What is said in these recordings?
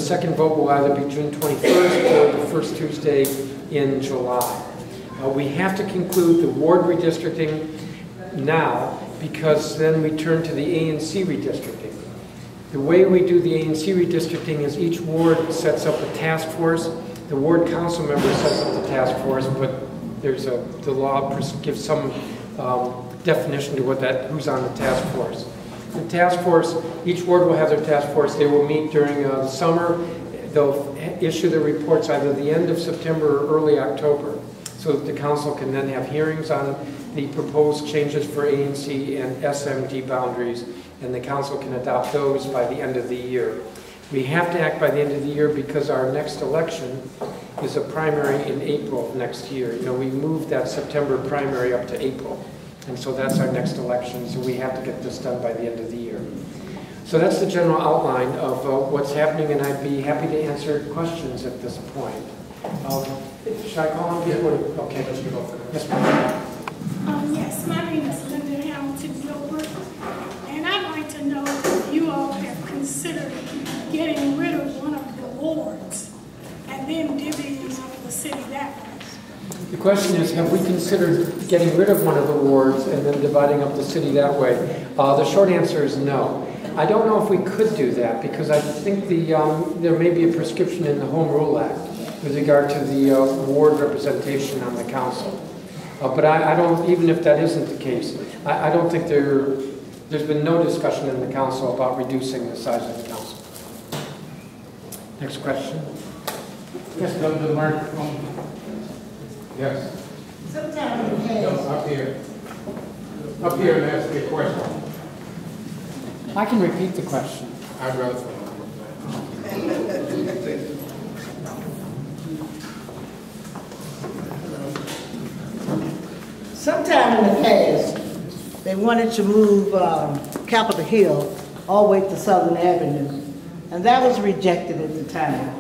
second vote will either be June 21st or the first Tuesday in July. We have to conclude the ward redistricting now, because then we turn to the A and C redistricting. The way we do the A and C redistricting is each ward sets up a task force. The ward council member sets up the task force, but there's the law gives some definition to who's on the task force. The task force, each ward will have their task force. They will meet during the summer. They'll issue their reports either the end of September or early October, so that the council can then have hearings on the proposed changes for ANC and SMD boundaries, and the council can adopt those by the end of the year. We have to act by the end of the year because our next election is a primary in April of next year. You know, we moved that September primary up to April, and so that's our next election, so we have to get this done by the end of the year. So that's the general outline of what's happening, and I'd be happy to answer questions at this point. Should I call on people? Okay, let's go for this. Yes, ma'am. Yes, my name is Linda Hamilton Gilbert, and I'd like to know if you all have considered getting rid of one of the wards and then divvying up the city that way. The question is, have we considered getting rid of one of the wards and then dividing up the city that way? The short answer is no. I don't know if we could do that, because I think there may be a prescription in the Home Rule Act with regard to the ward representation on the council. But I don't, even if that isn't the case, I don't think there's been no discussion in the council about reducing the size of the council. Next question. Yes, the microphone. Yes. Sometimes up here. Up here and ask me a question. I can repeat the question. I'd rather. Sometime in the past, they wanted to move Capitol Hill all the way to Southern Avenue, and that was rejected at the time.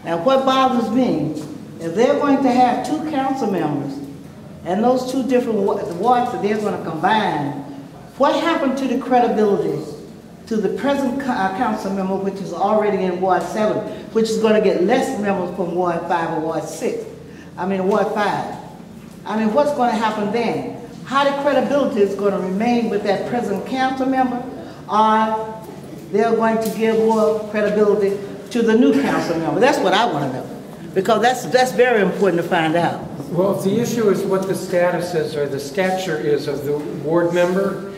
Now, what bothers me, if they're going to have two council members, and those two different wards that they're going to combine, what happened to the credibility to the present council member, which is already in Ward 7, which is going to get less members from Ward 5 or Ward 6? I mean, Ward 5. I mean, what's going to happen then? How the credibility is going to remain with that present council member, or they're going to give more credibility to the new council member? That's what I want to know, because that's very important to find out. Well, if the issue is what the status is or the stature is of the ward member,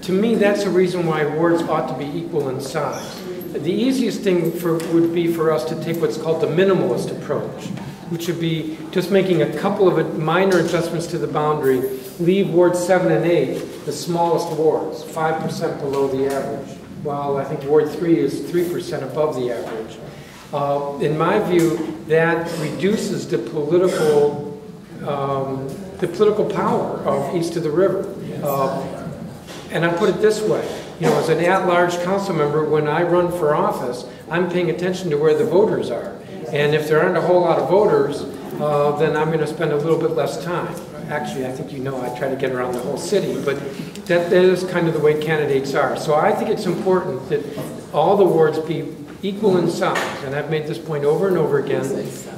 to me that's a reason why wards ought to be equal in size. The easiest thing would be for us to take what's called the minimalist approach, which would be just making a couple of minor adjustments to the boundary, leave Ward 7 and 8, the smallest wards, 5% below the average, while I think Ward 3 is 3% above the average. In my view, that reduces the political power of east of the river. And I put it this way, you know, as an at-large council member, when I run for office, I'm paying attention to where the voters are. And if there aren't a whole lot of voters, then I'm going to spend a little bit less time. Actually, I think you know I try to get around the whole city, but that is kind of the way candidates are. So I think it's important that all the wards be equal in size, and I've made this point over and over again,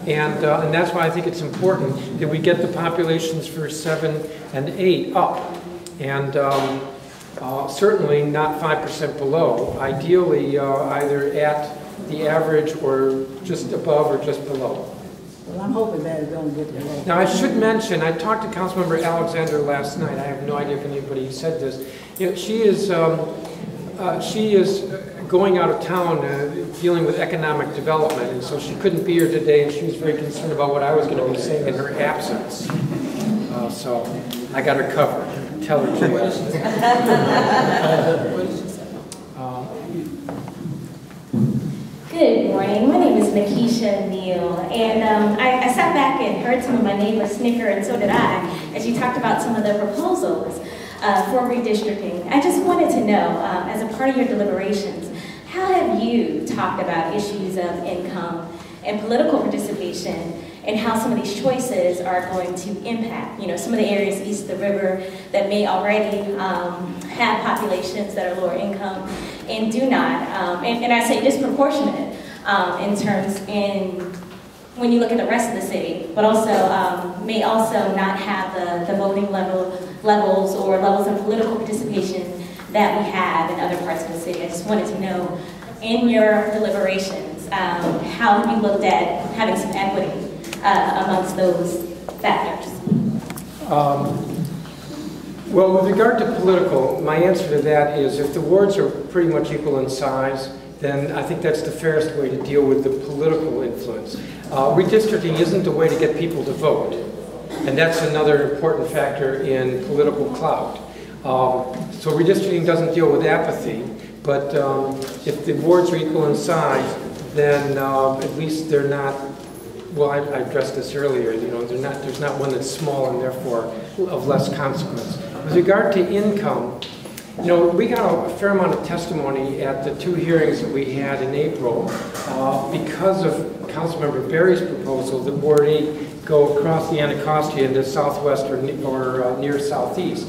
and that's why I think it's important that we get the populations for 7 and 8 up, and certainly not 5% below, ideally either at the average or just above or just below. Well, I'm hoping that it don't get below. Now, I should mention, I talked to Councilmember Alexander last night. I have no idea if anybody said this. You know, she is going out of town dealing with economic development, and so she couldn't be here today, and she was very concerned about what I was going to be saying in her absence. So I got her covered. Tell her to. Good morning. My name is Nakisha Neal, and I sat back and heard some of my neighbors snicker, and so did I, as you talked about some of the proposals for redistricting. I just wanted to know, as a part of your deliberations, how have you talked about issues of income and political participation, and how some of these choices are going to impact, you know, some of the areas east of the river that may already have populations that are lower income and do not, and I say disproportionate, in terms when you look at the rest of the city, but also may also not have the voting levels or levels of political participation that we have in other parts of the city. I just wanted to know, in your deliberations, how have you looked at having some equity amongst those factors? Well, with regard to political, my answer to that is if the wards are pretty much equal in size, then I think that's the fairest way to deal with the political influence. Redistricting isn't a way to get people to vote, and that's another important factor in political clout. So redistricting doesn't deal with apathy, but if the wards are equal in size, then at least they're not, well, I addressed this earlier, you know, there's not one that's small and therefore of less consequence. With regard to income, you know, we got a fair amount of testimony at the 2 hearings that we had in April because of Councilmember Berry's proposal that Ward 8 go across the Anacostia into southwest or near southeast.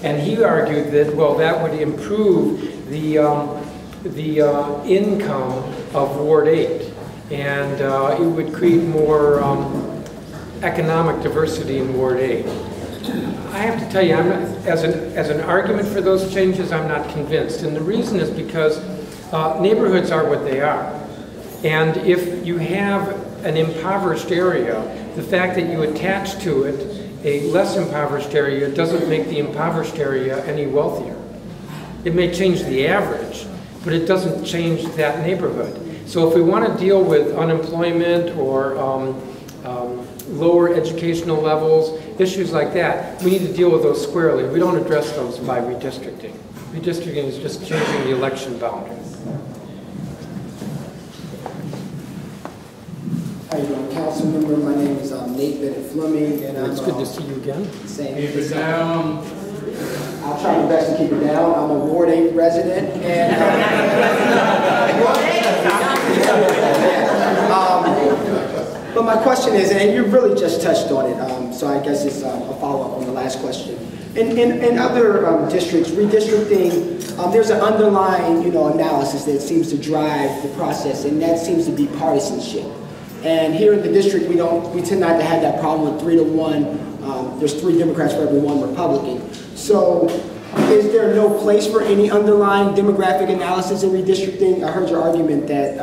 And he argued that, well, that would improve the income of Ward 8. And it would create more economic diversity in Ward 8. I have to tell you, I'm not, as an argument for those changes, I'm not convinced. And the reason is because neighborhoods are what they are. And if you have an impoverished area, the fact that you attach to it a less impoverished area doesn't make the impoverished area any wealthier. It may change the average, but it doesn't change that neighborhood. So if we want to deal with unemployment or lower educational levels, issues like that, we need to deal with those squarely. We don't address those by redistricting. Redistricting is just changing the election boundary. How you doing, Councilmember? My name is Nate Bennett-Fleming, and It's good to see you again. Keep it down. I'll try my best to keep it down. I'm a Ward 8 resident, and but my question is, and you really just touched on it, so I guess it's a follow-up on the last question. In other districts, redistricting, there's an underlying, analysis that seems to drive the process, and that seems to be partisanship. And here in the district, we tend not to have that problem with 3 to 1. There's 3 Democrats for every 1 Republican. So, is there no place for any underlying demographic analysis in redistricting? I heard your argument that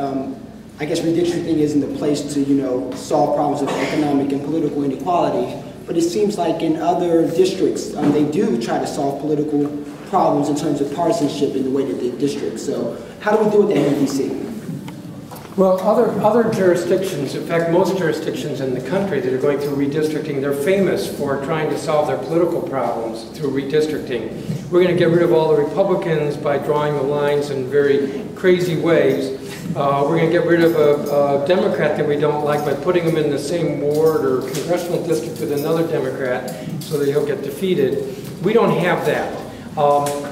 I guess redistricting isn't the place to, solve problems of economic and political inequality. But it seems like in other districts, they do try to solve political problems in terms of partisanship in the way that they district. So, how do we do with that in DC? Well, other jurisdictions, in fact, most jurisdictions in the country that are going through redistricting, they're famous for trying to solve their political problems through redistricting. We're going to get rid of all the Republicans by drawing the lines in very crazy ways. We're going to get rid of a Democrat that we don't like by putting him in the same ward or congressional district with another Democrat so that he'll get defeated. We don't have that.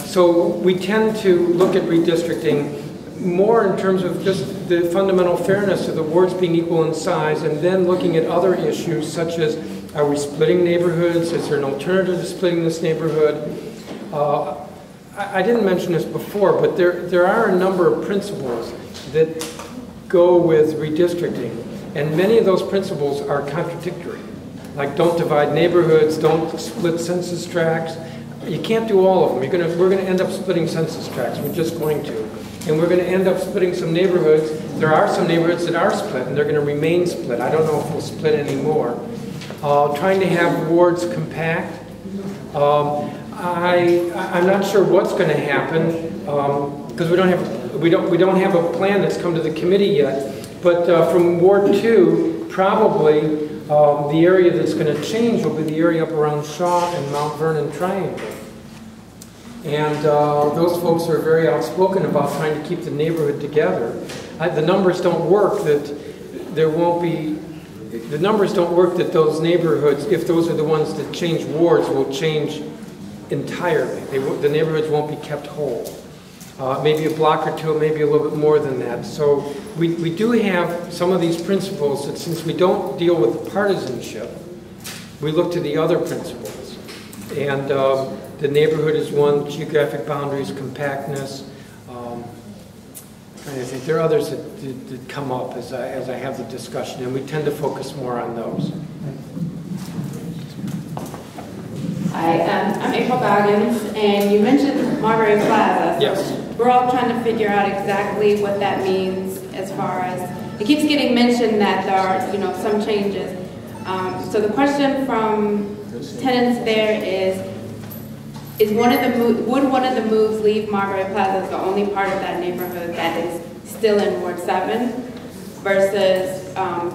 So we tend to look at redistricting more in terms of just the fundamental fairness of the wards being equal in size, and then looking at other issues such as, are we splitting neighborhoods? Is there an alternative to splitting this neighborhood? I didn't mention this before, but there are a number of principles that go with redistricting, and many of those principles are contradictory. Like don't divide neighborhoods, don't split census tracts. You can't do all of them. We're going to end up splitting census tracts. We're just going to. And we're going to end up splitting some neighborhoods. There are some neighborhoods that are split, and they're going to remain split. I don't know if we'll split anymore. Trying to have wards compact. I'm not sure what's going to happen because we don't have a plan that's come to the committee yet. But from Ward 2, probably the area that's going to change will be the area up around Shaw and Mount Vernon Triangle. And those folks are very outspoken about trying to keep the neighborhood together. The numbers don't work that there won't be, the numbers don't work that those neighborhoods, if those are the ones that change wards, will change entirely. The neighborhoods won't be kept whole. Maybe a block or two, maybe a little bit more than that. So we do have some of these principles that since we don't deal with partisanship, we look to the other principles. And the neighborhood is one, geographic boundaries, compactness. Trying I think there are others that come up as I have the discussion, and we tend to focus more on those. Hi, I'm April Goggins, and you mentioned Marbury Plaza. Yes. We're all trying to figure out exactly what that means as far as, it keeps getting mentioned that there are, you know, some changes. So the question from tenants there is would one of the moves leave Marbury Plaza as the only part of that neighborhood that is still in Ward 7 versus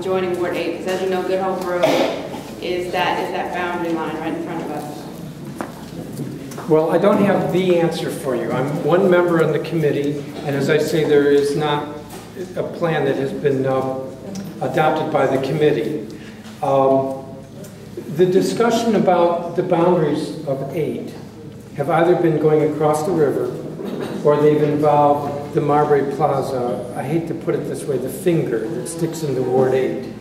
joining Ward 8? Because as you know, Good Hope Road is that boundary line right in front of us. Well, I don't have the answer for you. I'm one member on the committee, and as I say, there is not a plan that has been adopted by the committee. The discussion about the boundaries of 8 have either been going across the river or they've involved the Marbury Plaza, I hate to put it this way, the finger that sticks into Ward 8.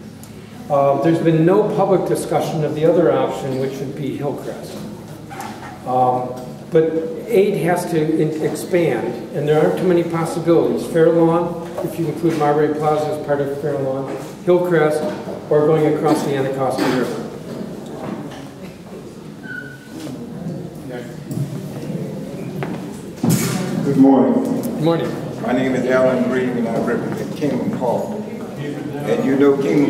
There's been no public discussion of the other option, which would be Hillcrest. But 8 has to expand, and there aren't too many possibilities. Fair Lawn, if you include Marbury Plaza as part of Fair Lawn, Hillcrest, or going across the Anacostia River. Good morning. Good morning. My name is Alan Green, and I represent Kingdom Hall. And you know Kingdom